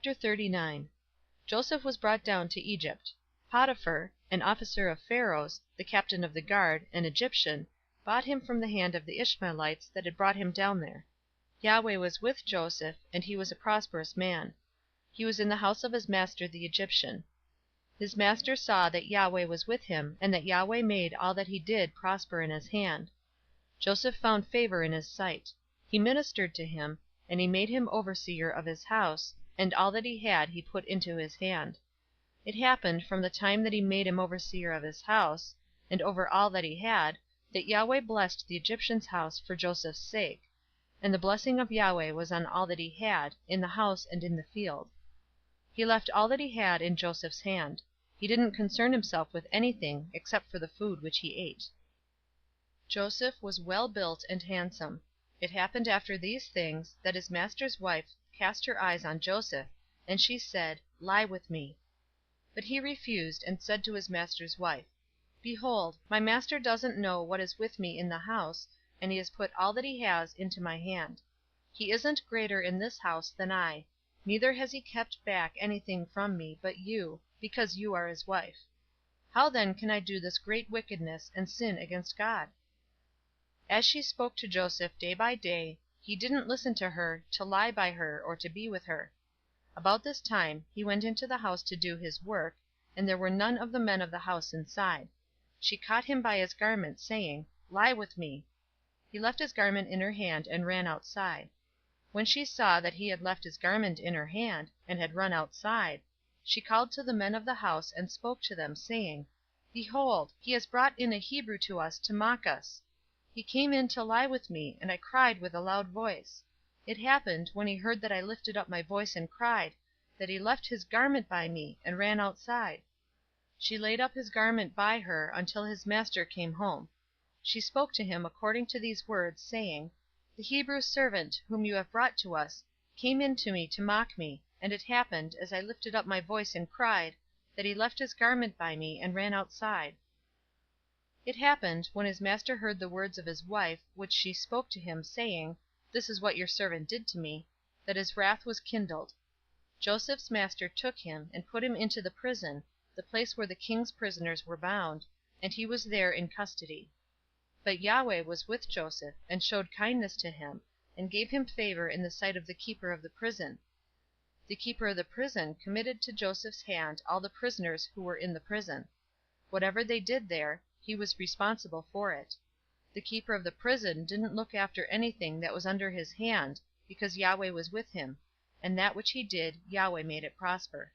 039:001 Joseph was brought down to Egypt. Potiphar, an officer of Pharaoh's, the captain of the guard, an Egyptian, bought him from the hand of the Ishmaelites that had brought him down there. 039:002 Yahweh was with Joseph, and he was a prosperous man. He was in the house of his master the Egyptian. His master saw that Yahweh was with him, and that Yahweh made all that he did prosper in his hand. Joseph found favor in his sight. He ministered to him, and he made him overseer of his house, and all that he had he put into his hand. 039:003 It happened, from the time that he made him overseer of his house, and over all that he had, that Yahweh blessed the Egyptian's house for Joseph's sake; and the blessing of Yahweh was on all that he had, in the house and in the field. 039:004 He left all that he had in Joseph's hand. He didn't concern himself with anything, except for the food which he ate. Joseph was well built and handsome. It happened after these things, that his master's wife cast her eyes on Joseph, and she said, "Lie with me." 045:004 But he refused, and said to his master's wife, "Behold, my master doesn't know what is with me in the house, and he has put all that he has into my hand. He isn't greater in this house than I, neither has he kept back anything from me, but you, because you are his wife. How then can I do this great wickedness, and sin against God?" 045:005 As she spoke to Joseph day by day, he didn't listen to her, to lie by her, or to be with her. 045:006 About this time he went into the house to do his work, and there were none of the men of the house inside. She caught him by his garment, saying, "Lie with me." He left his garment in her hand, and ran outside. When she saw that he had left his garment in her hand, and had run outside, she called to the men of the house and spoke to them, saying, "Behold, he has brought in a Hebrew to us to mock us. He came in to lie with me, and I cried with a loud voice. It happened, when he heard that I lifted up my voice and cried, that he left his garment by me, and ran outside." She laid up his garment by her until his master came home. She spoke to him according to these words, saying, "The Hebrew servant, whom you have brought to us, came in to me to mock me, and it happened, as I lifted up my voice and cried, that he left his garment by me, and ran outside." 045:006 It happened, when his master heard the words of his wife, which she spoke to him, saying, "This is what your servant did to me," that his wrath was kindled. Joseph's master took him, and put him into the prison, the place where the king's prisoners were bound, and he was there in custody. 045:007 But Yahweh was with Joseph, and showed kindness to him, and gave him favor in the sight of the keeper of the prison. The keeper of the prison committed to Joseph's hand all the prisoners who were in the prison. Whatever they did there, he was responsible for it. The keeper of the prison didn't look after anything that was under his hand, because Yahweh was with him, and that which he did, Yahweh made it prosper.